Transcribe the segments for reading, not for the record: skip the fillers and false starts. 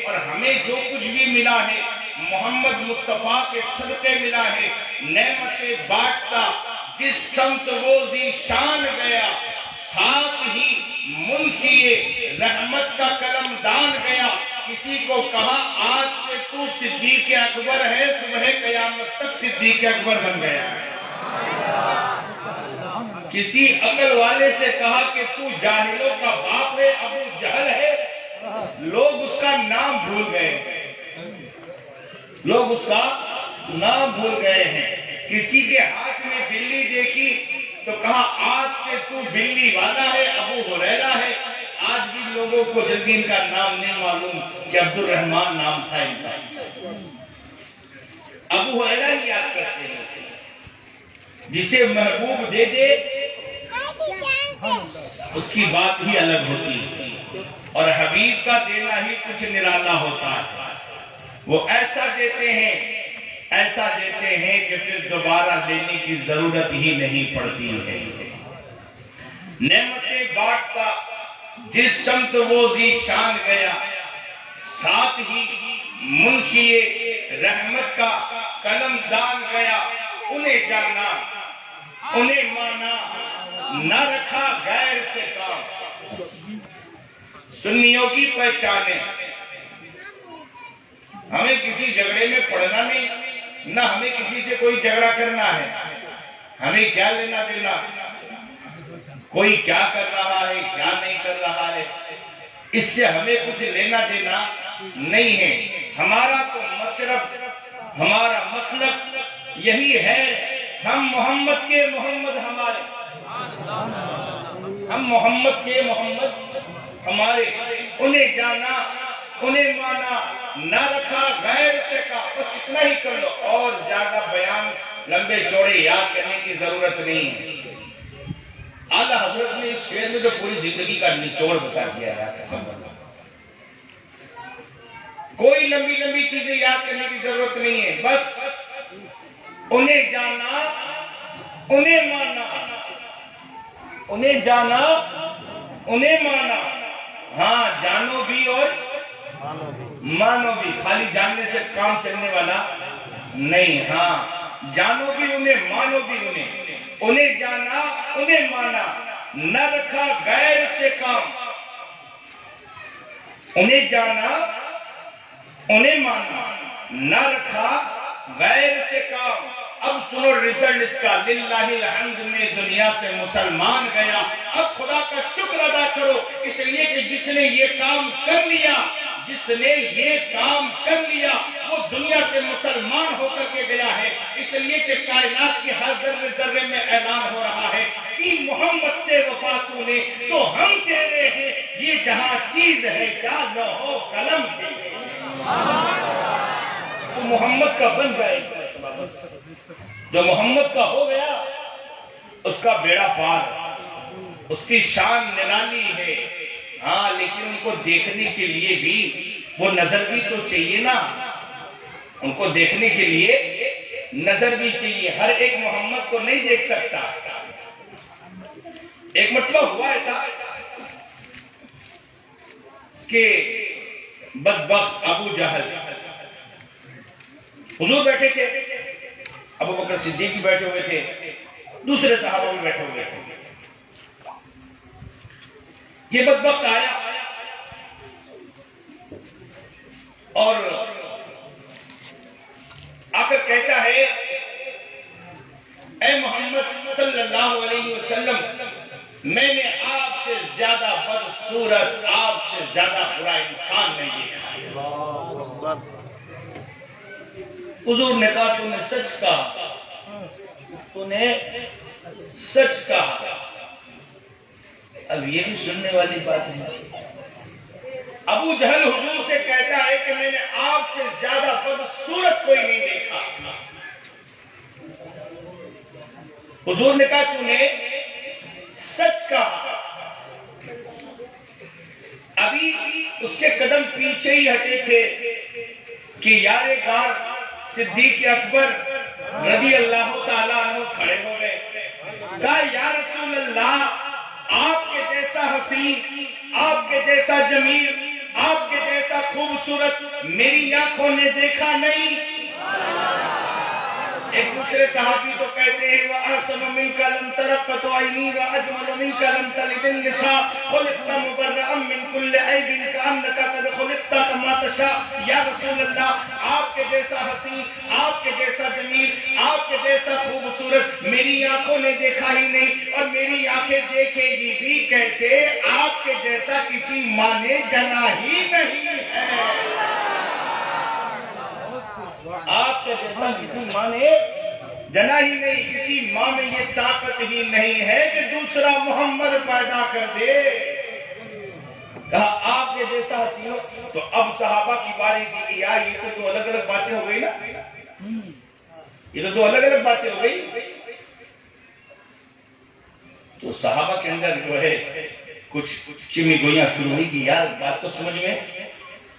اور ہمیں جو کچھ بھی ملا ہے محمد مصطفیٰ کے صدقے ملا ہے. نعمتیں بانٹتا جس سمت وہ ذیشان گیا, ساتھ ہی منشی رحمت کا قلم دان گیا. کسی کو کہا آج سے تو صدیق اکبر ہے, صبح قیامت تک صدیق اکبر بن گیا ہے. کسی عقل والے سے کہا کہ تو جاہلوں کا باپ ہے, ابو جہل ہے, لوگ اس کا نام بھول گئے, لوگ اس کا نام بھول گئے ہیں. کسی کے ہاتھ میں بلی دیکھی تو کہا آج سے تو بلی والا ہے, ابو ہریرہ ہے. آج بھی لوگوں کو جلدی ان کا نام نہیں معلوم کہ عبد الرحمن نام تھا ان کا, ابو ہریرہ ہی یاد کرتے ہیں. جسے محبوب دے دے اس کی بات ہی الگ ہوتی ہے, اور حبیب کا دینا ہی کچھ نرالا ہوتا ہے. وہ ایسا دیتے ہیں کہ پھر دوبارہ لینے کی ضرورت ہی نہیں پڑتی ہے. نعمتیں بانٹتا جس سمت وہ ذیشان گیا, ساتھ ہی منشی رحمت کا قلم دان گیا. انہیں جانا انہیں مانا, نہ رکھا غیر سے کام. سنیوں کی پہچانیں, ہمیں کسی جھگڑے میں پڑنا نہیں, نہ ہمیں کسی سے کوئی جھگڑا کرنا ہے. ہمیں کیا لینا دینا کوئی کیا کر رہا ہے کیا نہیں کر رہا ہے, اس سے ہمیں کچھ لینا دینا نہیں ہے. ہمارا تو مشرف, ہمارا مسلک یہی ہے, ہم محمد کے محمد ہمارے, ہم محمد کے محمد ہمارے. انہیں جانا انہیں مانا, نہ رکھا غیر سے کا. بس اتنا ہی کر لو, اور زیادہ بیان لمبے چوڑے یاد کرنے کی ضرورت نہیں ہے. اعلیٰ حضرت نے اس شعر میں تو پوری زندگی کا نچوڑ بتا دیا ہے. قسم بتا, کوئی لمبی لمبی چیزیں یاد کرنے کی ضرورت نہیں ہے. بس انہیں جانا انہیں مانا, انہیں جانا انہیں مانا. ہاں جانو بھی اور مانو بھی, خالی جاننے سے کام چلنے والا نہیں. ہاں جانو بھی انہیں, مانو بھی انہیں. انہیں جانا انہیں مانا, نہ رکھا غیر سے کام. انہیں جانا انہیں مانا, نہ رکھا غیر سے کام. اب سنو رزلٹ اس کا, للہ الحمد میں دنیا سے مسلمان گیا. اب خدا کا شکر ادا کرو, اس لیے کہ جس نے یہ کام کر لیا, جس نے یہ کام کر لیا وہ دنیا سے مسلمان ہو کر کے گیا ہے. اس لیے کہ کائنات کی ہر ذرے ذرے میں اعلان ہو رہا ہے کہ محمد سے وفا تو نے, تو ہم تیرے ہیں. یہ جہاں چیز ہے کیا لوح و قلم تیرے, تو محمد کا بن جائے گا. جو محمد کا ہو گیا اس کا بیڑا پار, اس کی شان نرالی ہے. ہاں لیکن ان کو دیکھنے کے لیے بھی وہ نظر بھی تو چاہیے نا, ان کو دیکھنے کے لیے نظر بھی چاہیے. ہر ایک محمد کو نہیں دیکھ سکتا. ایک مطلب ہوا ایسا کہ بدبخت ابو جہل, حضور بیٹھے تھے, ابو بکر صدیق بھی بیٹھے ہوئے تھے, دوسرے صحابہ بھی بیٹھے ہوئے تھے. یہ بدبخت آیا اور آ کر کہتا ہے اے محمد صلی اللہ علیہ وسلم, میں نے آپ سے زیادہ بدصورت, آپ سے زیادہ برا انسان نہیں دیکھا. حضور نے کہا تو نے سچ کہا, تو نے سچ کہا. اب یہ بھی سننے والی بات ہے. ابو جہل حضور سے کہتا ہے کہ میں نے آپ سے زیادہ بدصورت کوئی نہیں دیکھا. حضور نے کہا تو نے سچ کہا. ابھی اس کے قدم پیچھے ہی ہٹے تھے کہ یار غار صدیق اکبر رضی اللہ تعالیٰ عنہ کھڑے ہو گئے. کہا یا رسول اللہ, آپ کے جیسا حسین, آپ کے جیسا جمیل, آپ کے جیسا خوبصورت میری آنکھوں نے دیکھا نہیں. ایک دوسرے صحابی تو کہتے ہیں وَأَحْسَنُ مِنْكَ لَمْ تَرَ قَطُّ عَيْنِي وَأَجْمَلُ مِنْكَ لَمْ تَلِدِ النِّسَاءُ خُلِقْتَ مُبَرَّأً مِنْ كُلِّ عَيْبٍ كَأَنَّكَ قَدْ خُلِقْتَ كَمَا تَشَاءُ. یا رسول اللہ آپ کے جیسا حسین، آپ کے جیسا جمیل، آپ کے جیسا خوبصورت میری آنکھوں نے دیکھا ہی نہیں، اور میری آنکھیں دیکھیں گی بھی کیسے؟ آپ کے جیسا کسی ماں نے جنا ہی نہیں ہے. آپ کے جیسا کسی ماں نے جنا ہی نہیں. کسی ماں میں یہ طاقت ہی نہیں ہے کہ دوسرا محمد پیدا کر دے. کہا آپ کے جیسا حسین ہو. تو اب صحابہ کی باری تھی کہ یار یہ تو دو الگ الگ باتیں ہو گئی نا، یہ تو دو الگ الگ باتیں ہو گئی. تو صحابہ کے اندر جو ہے کچھ چمی گوئیاں شروع ہوئی کہ یار بات تو سمجھ میں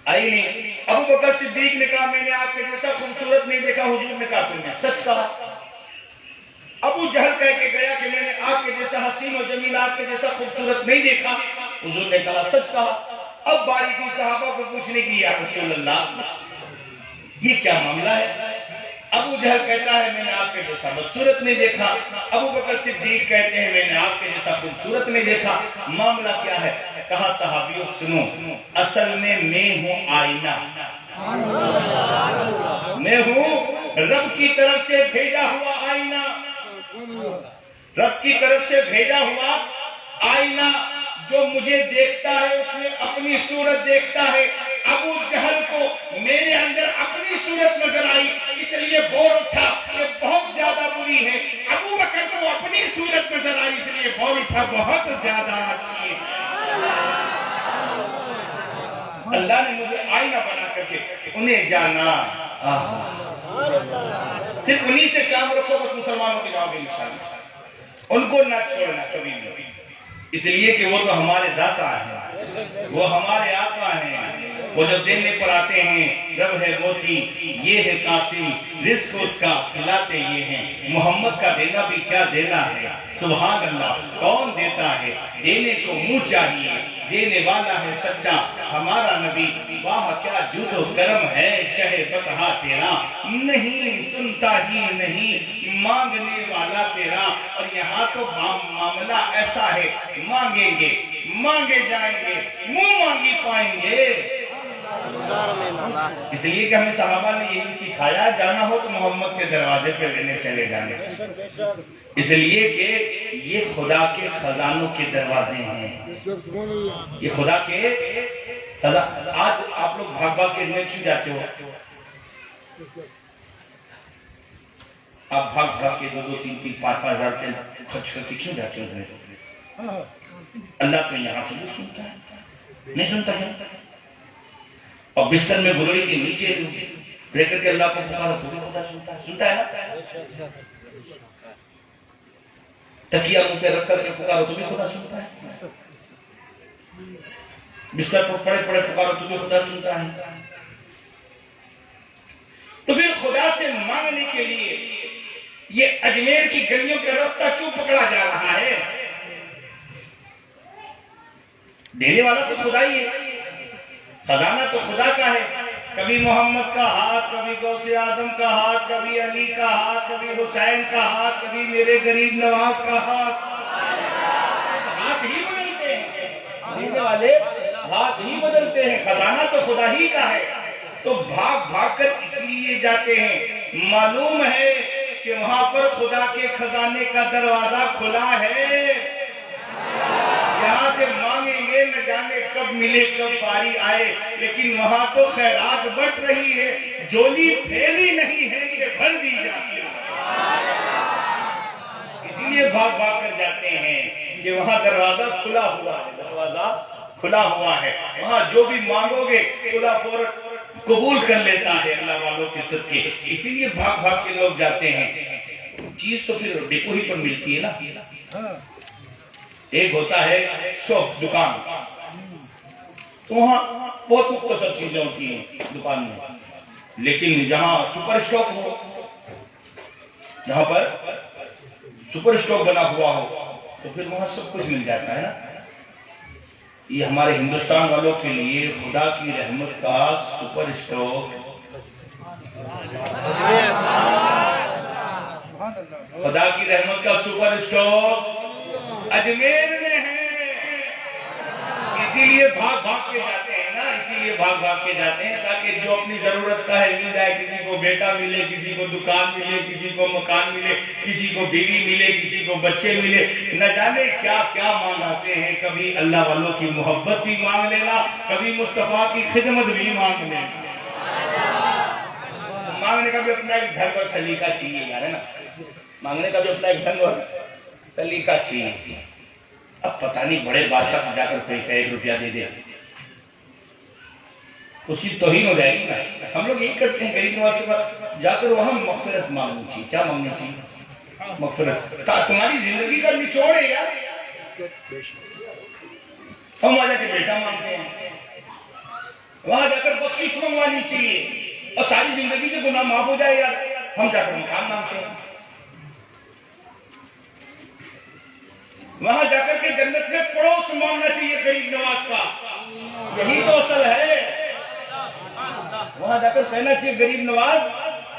آئی نہیں. ابو بکر صدیق نے کہا میں نے آپ کے جیسا خوبصورت نہیں دیکھا. حضور نے کہا تم نے سچ کہا. ابو جہل کہہ کے گیا کہ میں نے آپ کے جیسا حسین و جمیل، آپ کے جیسا خوبصورت نہیں دیکھا. حضور نے کہا سچ کہا. اب باری تھی صحابہ کو پوچھنے کی یا رسول اللہ یہ کیا معاملہ ہے؟ ابو جہل کہتا ہے میں نے آپ کے جیسا بدصورت نہیں دیکھا. ابو بکر صدیق کہتے ہیں میں نے آپ کے جیسا خوبصورت نہیں دیکھا. معاملہ کیا ہے؟ کہا صحابیوں سنو، اصل میں ہوں آئینہ. میں ہوں رب کی طرف سے بھیجا ہوا آئینہ. رب کی طرف سے بھیجا ہوا آئینہ جو مجھے دیکھتا ہے اس میں اپنی صورت دیکھتا ہے. ابو جہل کو میرے اندر اپنی صورت نظر آئی، اس لیے بول اٹھا کہ بہت زیادہ بری ہے. ابو بکر کو اپنی صورت نظر آئی، اس لیے بول اٹھا بہت زیادہ اچھی ہے. اللہ نے مجھے آئینہ بنا کر کے انہیں جانا. صرف انہی سے کام رکھو بس مسلمانوں کے جواب انشاءاللہ. ان کو نہ چھوڑنا کبھی بھی، اس لیے کہ وہ تو ہمارے داتا ہیں، وہ ہمارے آقا ہیں. وہ جب دینے پر آتے ہیں رب ہے موتی یہ ہے قاسم، رزق اس کا کھلاتے یہ ہیں. محمد کا دینا بھی کیا دینا ہے، سبحان اللہ. کون دیتا ہے؟ دینے کو منہ چاہیے، دینے والا ہے سچا ہمارا نبی. واہ کیا جود و کرم ہے شہ بتہا تیرا، نہیں سنتا ہی نہیں مانگنے والا تیرا. اور یہاں تو معاملہ ایسا ہے مانگیں گے مانگے جائیں گے، منہ مانگی پائیں گے. اس لیے کہ ہمیں صحابہ نے یہی سکھایا جانا ہو تو محمد کے دروازے پہ لینے چلے جانے. اس لیے کہ یہ خدا کے خزانوں کے دروازے ہیں، یہ خدا کے خزانوں. آج آپ لوگ بھاگ بھاگ کے میں کیوں جاتے ہو؟ آپ بھاگ بھاگ کے 2-2 3-3 5-5 ہزار خرچ کر کے کیوں جاتے ہو؟ اللہ تو یہاں سے نہیں سنتا ہے، نہیں سنتا ہے. اور بستر میں گلوئی کے نیچے رہ کر کے اللہ کو پکارو تو بھی خدا سنتا ہے نا. تکیہ منہ پہ رکھ کر کے پکارو تو بھی خدا سنتا ہے. بستر پر پڑے پڑے پکارو تو بھی خدا سنتا ہے. تو پھر خدا سے مانگنے کے لیے یہ اجمیر کی گلیوں کا راستہ کیوں پکڑا جا رہا ہے؟ دینے والا تو خدا ہی ہے، خزانہ تو خدا کا ہے. کبھی محمد کا ہاتھ، کبھی غوث اعظم کا ہاتھ، کبھی علی کا ہاتھ، کبھی حسین کا ہاتھ، کبھی میرے غریب نواز کا ہاتھ. ہاتھ ہی بدلتے ہیں، دینے والے ہاتھ ہی بدلتے ہیں. خزانہ تو خدا ہی کا ہے. تو بھاگ بھاگ کر اس لیے جاتے ہیں، معلوم ہے کہ وہاں پر خدا کے خزانے کا دروازہ کھلا ہے. یہاں سے مانگیں گے نہ جانے کب ملے کب باری آئے، لیکن وہاں تو خیرات بٹ رہی ہے، جولی پھیلی نہیں ہے کہ بھر دی جاتی ہے. اسی لیے بھاگ بھاگ کر جاتے ہیں کہ وہاں دروازہ کھلا ہوا ہے، دروازہ کھلا ہوا ہے. وہاں جو بھی مانگو گے خدا فوراً قبول کر لیتا ہے اللہ والوں کے صدقے. اسی لیے بھاگ بھاگ کے لوگ جاتے ہیں. چیز تو پھر ڈپو ہی پر ملتی ہے نا. ایک ہوتا ہے شاپ، دکان، تو وہاں بہت مختصر چیزیں ہوتی ہیں دکان میں. لیکن جہاں سپر اسٹاک ہو، جہاں پر سپر اسٹاک بنا ہوا ہو تو پھر وہاں سب کچھ مل جاتا ہے نا. یہ ہمارے ہندوستان والوں کے لیے خدا کی رحمت کا سپر اسٹاک، خدا کی رحمت کا سپر اسٹاک اجمیر میں ہے۔ اسی لیے بھاگ بھاگ کے جاتے ہیں نا، اسی لیے بھاگ بھاگ کے جاتے ہیں تاکہ جو اپنی ضرورت کا ہے مل جائے۔ کسی کو بیٹا ملے، کسی کو دکان ملے، کسی کو مکان ملے، کسی کو بیوی ملے، کسی کو بچے ملے، نہ جانے کیا کیا مانگتے ہیں۔ کبھی اللہ والوں کی محبت بھی مانگ لینا، کبھی مصطفیٰ کی خدمت بھی مانگ لینا۔ مانگنے کا بھی اپنا ایک ڈھنگ اور سلیقہ چاہیے یار، ہے نا، مانگنے کا بھی اپنا ایک ڈھنگ اور سلیقہ چاہیے۔ اب پتہ نہیں بڑے بادشاہ سے جا کر کوئی کہ 1 روپیہ دے دے، اس کی توہین ہو جائے گی نا۔ ہم لوگ یہی کرتے ہیں، غریب نواز کے پاس جا کر وہاں مغفرت مانگنی چاہیے۔ کیا مانگنی چاہیے؟ مغفرت۔ تمہاری زندگی کا نچوڑ ہے یار۔ ہم وہاں جا کے بیٹا مانگتے ہیں، وہاں جا کر بخشش منگوانی چاہیے، اور ساری زندگی کے گناہ معاف ہو جائے یار۔ ہم جا کر مکان مانگتے ہیں، وہاں جا کر کے جنت میں پڑوس مانگنا چاہیے غریب نواز کا۔ یہی تو اصل ہے۔ وہاں جا کر کہنا چاہیے غریب نواز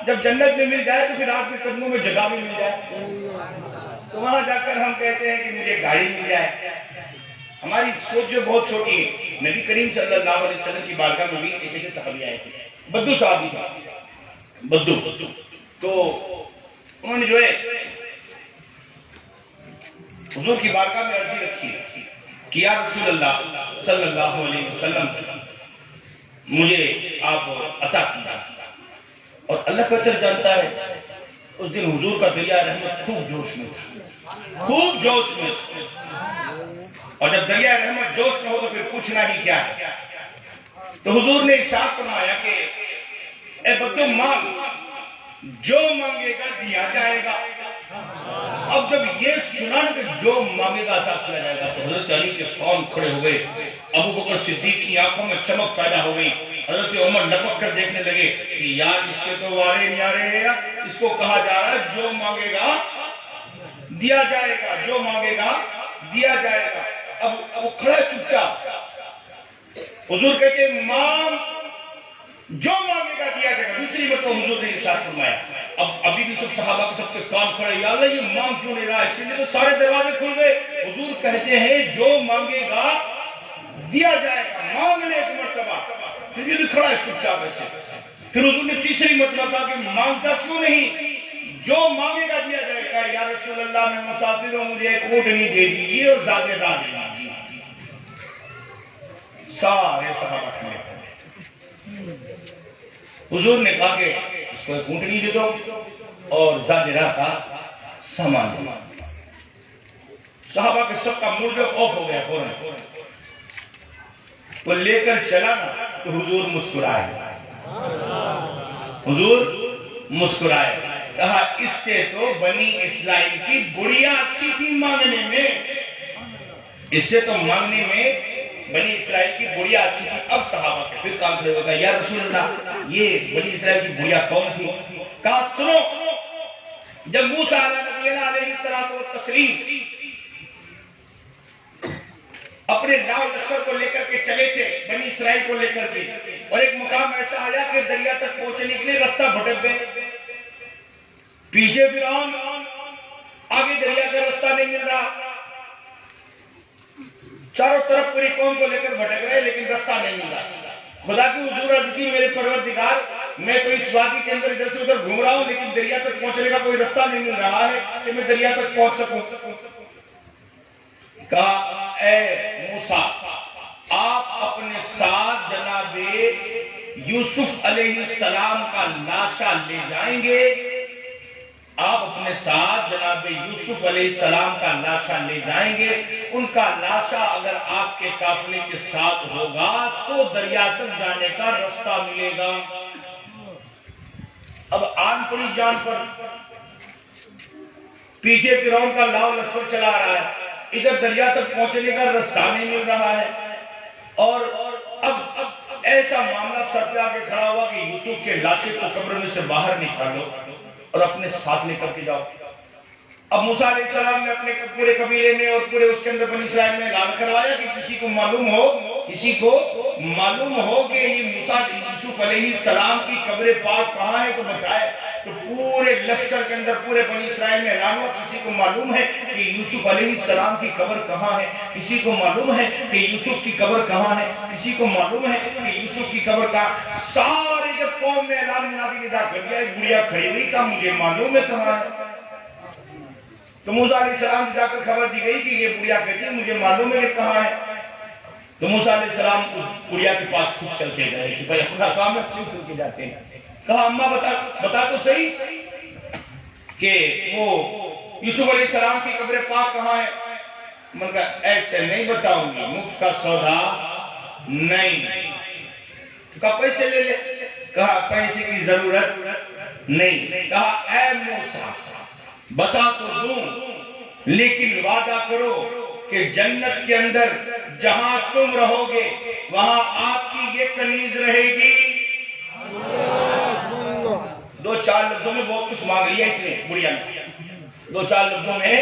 جب جنت میں مل جائے تو پھر آپ کے قدموں میں جگہ بھی مل جائے۔ تو وہاں جا کر ہم کہتے ہیں کہ مجھے گاڑی مل جائے۔ ہماری سوچ جو بہت چھوٹی ہے۔ نبی کریم صلی اللہ علیہ وسلم کی بارگاہ میں بھی ایک ایسے صحابی آئے تھے، بدو صحابی تھا، بدو۔ تو انہوں نے جو ہے حضور کی بارگاہ میں عرضی رکھی کہ یا رسول اللہ صلی اللہ علیہ وسلم مجھے آپ عطا کیا۔ اور اللہ بہتر جانتا ہے اس دن حضور کا دریا رحمت خوب جوش میں تھا، خوب جوش میں تھا۔ اور جب دریا رحمت جوش میں ہو تو پھر پوچھنا ہی کیا ہے۔ تو حضور نے ارشاد فرمایا کہ اے بدو مانگ، جو مانگے گا دیا جائے گا۔ اب جب یہ سنا کہ جو مانگے گا عطا کیا جائے گا تو حضرت علی کے قوم کھڑے ہو گئے، ابو بکر صدیق کی آنکھوں میں چمک پیدا ہو گئی، حضرت عمر لپک کر دیکھنے لگے کہ یار اس کے تو وارے نیارے ہیں، اس کو کہا جا رہا ہے جو مانگے گا دیا جائے گا، جو مانگے گا دیا جائے گا۔ اب وہ کھڑا چپ چاپ، حضور کہتے ہیں مانگ، جو مانگے گا دیا جائے گا۔ دوسری مرتبہ حضور نے ارشاد فرمایا، اب ابھی بھی سب صحابہ کے سب کے کام کھڑے، یا اللہ یہ مانگ کیوں نہیں رہا؟ اس کے لیے تو سارے دروازے کھل گئے۔ حضور کہتے ہیں جو مانگے گا دیا جائے گا، مانگ لے ایک مرتبہ۔ پھر یہ بھی کھڑا ہے چپ چاپ ایسے۔ پھر حضور نے تیسری مرتبہ کہا کہ مانگتا کیوں نہیں؟ جو مانگے گا دیا جائے گا۔ یا رسول اللہ میں مسافر ہوں، مجھے ایک اونٹنی دے دیجیے اور زیادہ دے دیجیے۔ سارے صحابہ کھڑے۔ حضور نے کہا کہ اس کو ایک اونٹنی دے دو اور زادرہ کا سامان دو۔ صحابہ کے سب کا موڈ آف ہو گیا فوراً۔ وہ لے کر چلا نا تو حضور مسکرائے، حضور مسکرائے، کہا اس سے تو بنی اسرائیل کی گڑیا اچھی تھی مانگنے میں، اس سے تو مانگنے میں بنی اسرائیل کی گڑیا اچھی تھی۔ اب صحابہ کے پھر کام کھڑے ہوگا، یا رسول اللہ یہ بنی اسرائیل کی گڑیا کون تھی؟ کہا سنو، جب موسیٰ علیہ السلام اپنے لاؤ لشکر کو لے کر کے چلے تھے، بنی اسرائیل کو لے کر کے، اور ایک مقام ایسا آیا کہ دریا تک پہنچنے کے لیے راستہ بھٹک گئے، پیچھے فرعون، آگے دریا کا راستہ نہیں مل رہا، چاروں طرف پوری قوم کو لے کر بھٹک رہے لیکن راستہ نہیں مل رہا۔ خدا کی حضور عرض کی میرے پروردگار میں تو اس وادی کے اندر ادھر سے ادھر گھوم رہا ہوں لیکن دریا تک پہنچنے کا کوئی راستہ نہیں مل رہا ہے کہ میں دریا تک پہنچ سکوں۔ کہا اے موسیٰ آپ اپنے ساتھ جناب یوسف علیہ السلام کا لاشا لے جائیں گے، آپ اپنے ساتھ جناب یوسف علیہ السلام کا لاشا لے جائیں گے، ان کا لاشا اگر آپ کے قافلے کے ساتھ ہوگا تو دریا تک جانے کا راستہ ملے گا۔ اب آن پڑی جان پر، پیچھے فرعون کا لاؤ لشکر چلا رہا ہے، ادھر دریا تک پہنچنے کا راستہ نہیں مل رہا ہے، اور اب ایسا معاملہ سر پہ آ کے کھڑا ہوا کہ یوسف کے لاشے کو قبر میں سے باہر نکالو اور اپنے ساتھ لے کر کے جاؤ۔ اب موسیٰ علیہ السلام نے اپنے پورے قبیلے میں اور پورے اس کے اندر بنی اسرائیل میں اعلان کروایا کہ کسی کو معلوم ہو کہ یہ موسیٰ یوسف علیہ السلام کی قبر پاک کہاں ہے تو بتائے. تو پورے لشکر کے اندر پورے بنی اسرائیل میں اعلان ہوا کسی کو معلوم ہے کہ یوسف علیہ السلام کی قبر کہاں ہے, کسی کو معلوم ہے کہ یوسف کی قبر کہاں ہے, کسی کو معلوم ہے کہ یوسف کی قبر کہاں. سارے جب قوم میں اعلان منادی ندا کر دیا, ایک بڑھیا کھڑی ہوئی کہا مجھے معلوم ہے کہاں ہے. تو موسیٰ علیہ السلام سے جا کر خبر دی گئی کہ یہ بڑھیا کہتی ہے مجھے معلوم ہے کہ کہاں ہے. تو موسیٰ علیہ السلام اس بڑھیا کے پاس خود چل کے گئے کہ بھائی اپنا کام ہے کیوں چل کے جاتے ہیں. کہا اماں بتا تو صحیح کہ وہ یوسف علیہ السلام کی قبر پاک کہاں ہے. میں نے کہا ایسے نہیں بتاؤں گی, مفت کا سودا نہیں. تو کہا پیسے لے لے. کہا پیسے کی ضرورت نہیں. کہا اے موسیٰ بتا تو دوں لیکن وعدہ کرو کہ جنت کے اندر جہاں تم رہو گے وہاں آپ کی یہ کنیز رہے گی. دو چار لفظوں میں بہت کچھ مانگ لیا اس نے بڑھیا نے, دو چار لفظوں میں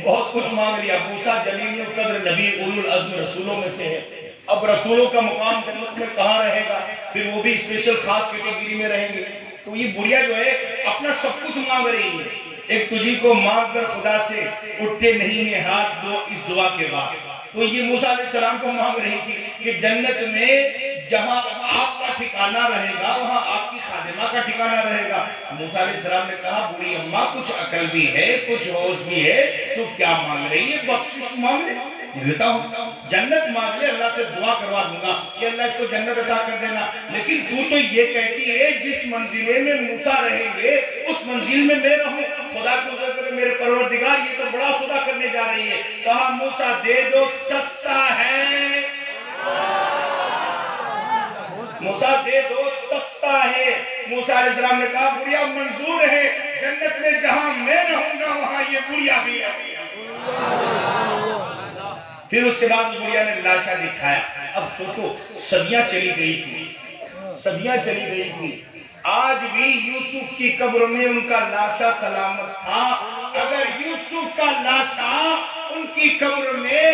بہت کچھ مانگ لیا. موسیٰ جلیل القدر نبی اولو العزم رسولوں میں سے ہے. اب رسولوں کا مقام جنت میں کہاں رہے گا, پھر وہ بھی اسپیشل خاص کیٹیگری میں رہیں گے. تو یہ بڑھیا جو ہے اپنا سب کچھ مانگ رہی ہے. ایک تجھی کو مانگ کر خدا سے اٹھتے نہیں ہیں ہاتھ دو اس دعا کے بعد. تو یہ موسیٰ علیہ السلام کو مانگ رہی تھی کہ جنت میں جہاں آپ کا ٹھکانہ رہے گا وہاں آپ کی خادمہ کا ٹھکانہ رہے گا. موسیٰ علیہ السلام نے کہا بوڑھی اماں کچھ عقل بھی ہے کچھ ہوش بھی ہے, تو کیا مانگ رہی ہے, بخشش مانگ لے. دیتا ہوں جنت مانگ لے, اللہ سے دعا کروا دوں گا کہ اللہ اس کو جنت عطا کر دینا. لیکن تو یہ کہتی ہے جس منزلے میں موسیٰ رہیں گے اس منزل میں میں رہوں. خدا کو ذکر کرے میرے پروردگار یہ تو بڑا سودا کرنے جا رہی ہے. کہا موسیٰ دے دو سستا ہے, موسیٰ دے دو سستا ہے. موسیٰ علیہ السلام نے کہا بڑھیا منظور ہے, جنت میں جہاں میں رہوں گا وہاں یہ بڑھیا بھی ہے. پھر اس کے بعد اس بڑھیا نے لاشا دکھایا. اب سوچو صدیاں چلی گئی تھی, آج بھی یوسف کی قبر میں ان کا لاشا سلامت تھا. اگر یوسف کا لاشا ان کی قبر میں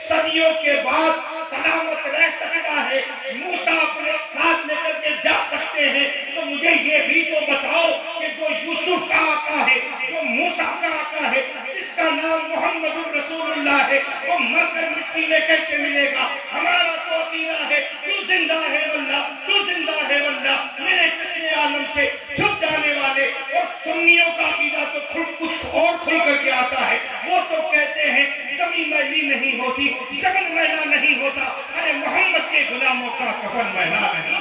صدیوں کے بعد سلامت رہ سکتا ہے, موسیٰ اپنے ساتھ لے کر کے جا سکتے ہیں, تو مجھے یہ بھی تو بتاؤ کہ جو یوسف کا آقا ہے, جو موسیٰ کا آقا ہے, جس کا نام محمد رسول اللہ ہے, وہ مر کر مٹی میں کیسے ملے گا. ہمارا تو عقیدہ ہے تو زندہ ہے واللہ, تو زندہ ہے واللہ. میرے چشم عالم سے چھپ جانے والے اور سنیوں کا عقیدہ تو کچھ اور کھل کر کے آتا ہے. وہ تو کہتے ہیں زمین میلی نہیں ہوتی, شگن میلا نہیں ہوتا. ارے محمد کے غلاموں کا کفن میلا نہیں.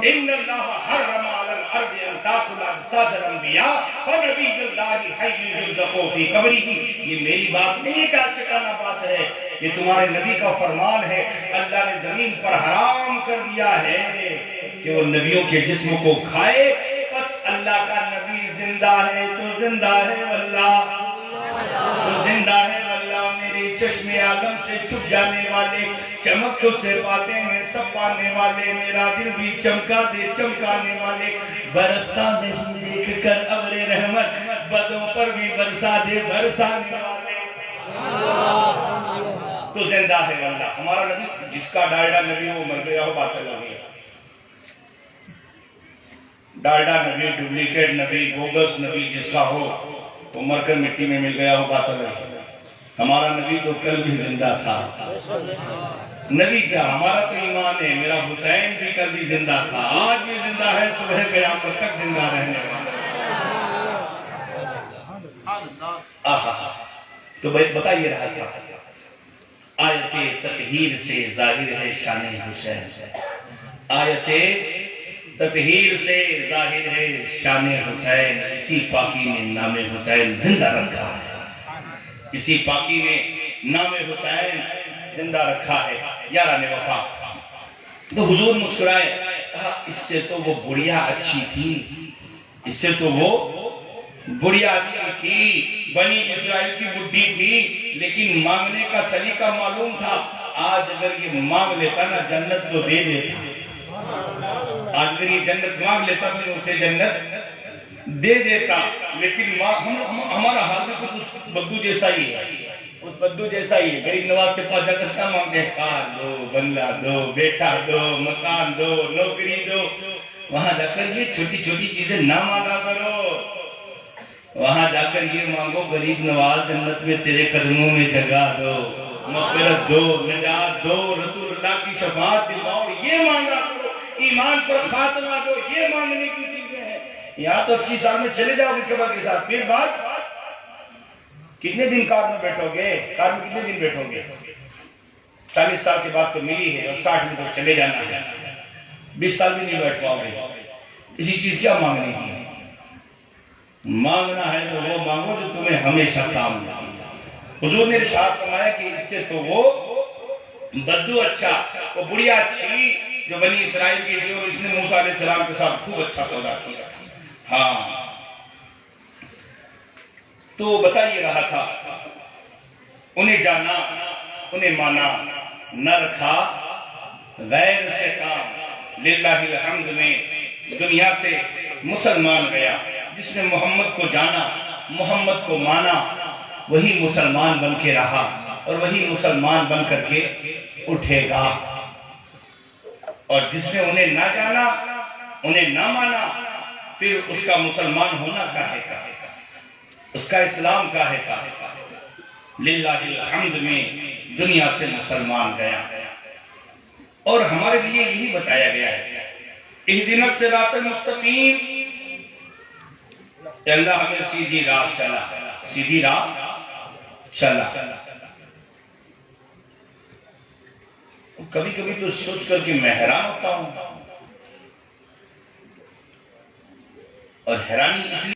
ان اللہ حرم علی الارض ان تاکل اجساد الانبیاء فنبی اللہ حی یرزق فی قبرہ. یہ میری بات نہیں کا شکانہ بات ہے, یہ تمہارے نبی کا فرمان ہے. اللہ نے زمین پر حرام کر دیا ہے کہ وہ نبیوں کے جسم کو کھائے. بس اللہ کا نبی زندہ ہے تو زندہ ہے واللہ, تو زندہ ہے واللہ. میرے چشم عالم سے چھپ جانے والے, چمک تو سے پاتے ہیں سب پانے والے, میرا دل بھی چمکا دے چمکانے والے, برستا نہیں دیکھ کر ابر رحمت, بدوں پر بھی برسا دے برسانے والے. تو زندہ ہے واللہ. ہمارا نبی جس کا ڈالڈا نبی وہ مر گیا ہو بات اللہ ہے. ڈالڈا نبی, ڈپلیکیٹ نبی, بوگس نبی جس کا ہو وہ مر کر مٹی میں مل گیا ہو بات اللہ ہے. ہمارا نبی تو کل بھی زندہ تھا. نبی کیا, ہمارا تو ایمان ہے. میرا حسین بھی کل بھی زندہ تھا, آج بھی زندہ ہے, صبح قیامت تک زندہ رہنے والا. تو بتائیے رہا تھا آیت تطہیر سے ظاہر ہے شان حسین. آیت تطہیر سے ظاہر ہے شان حسین. اسی پاکی نے نام حسین زندہ رکھا ہے, اسی پاکی نے نام حسین زندہ رکھا ہے. یاران وفا. تو حضور مسکرائے, کہا اس سے تو وہ بڑھیا اچھی تھی, اس سے تو وہ بڑھیا اچھی تھی، بنی اسرائیل کی بڈھی تھی، لیکن مانگنے کا سلیقہ معلوم تھا۔ آج اگر یہ مانگ لیتا نا جنت تو دے دیتا، آج اگر یہ جنت مانگ لیتا پھر اسے جنت دے دیتا، لیکن ہمارا حال میں کچھ اس بدو جیسا ہی ہے، اس بدو جیسا ہی ہے۔ غریب نواز کے پاس جا کر کیا مانگتے ہیں؟ کار دو، بنگلہ دو، بیٹا دو، مکان دو، نوکری دو۔ وہاں جا کر یہ چھوٹی چھوٹی چیزیں نہ مانگا کرو، وہاں جا کر یہ مانگو غریب نواز جنت میں تیرے قدموں میں جگہ دو، مغفرت دو، نجات دو، رسول اللہ کی شفاعت دلاؤ، یہ مانگا کرو، ایمان پر خاتمہ دو، یہ مانگنے کی چیزیں ہیں۔ یہاں تو 80 سال میں چلے جاؤ گے کعبہ کے ساتھ، پھر بعد کتنے دن کار میں بیٹھو گے؟ کار میں کتنے دن بیٹھو گے؟ 40 سال کے بعد تو ملی ہے، اور 60 میں تو چلے جانا ہے، 20 سال بھی نہیں بیٹھ پاؤ گے۔ اسی چیز کیا مانگنے کی ہے؟ مانگنا ہے تو وہ مانگو جو تمہیں ہمیشہ کام لگے۔ حضور نے ارشاد فرمایا کہ اس سے تو وہ بدو اچھا، وہ بڑھیا اچھی جو بنی اسرائیل کی تھی، اور اس نے موسیٰ علیہ السلام کے ساتھ خوب اچھا سودا کیا۔ ہاں تو بتا یہ رہا تھا، انہیں جانا، انہیں مانا، نہ رکھا غیر سے کام۔ للہ الحمد میں دنیا سے مسلمان گیا، جس نے محمد کو جانا، محمد کو مانا، وہی مسلمان بن کے رہا، اور وہی مسلمان بن کر کے اٹھے گا۔ اور جس نے انہیں نہ جانا، انہیں نہ مانا، پھر اس کا مسلمان ہونا کاہے کا، اس کا اسلام کاہے کا۔ للہ الحمد میں دنیا سے مسلمان گیا، اور ہمارے لیے یہی بتایا گیا ہے، اہدنا الصراط المستقیم، کہ اللہ ہمیں سیدھی راہ چلا، سیدھی راہ چلا۔ کبھی کبھی تو سوچ کر کے میں حیران ہوتا ہوں، اور حیرانی اس لیے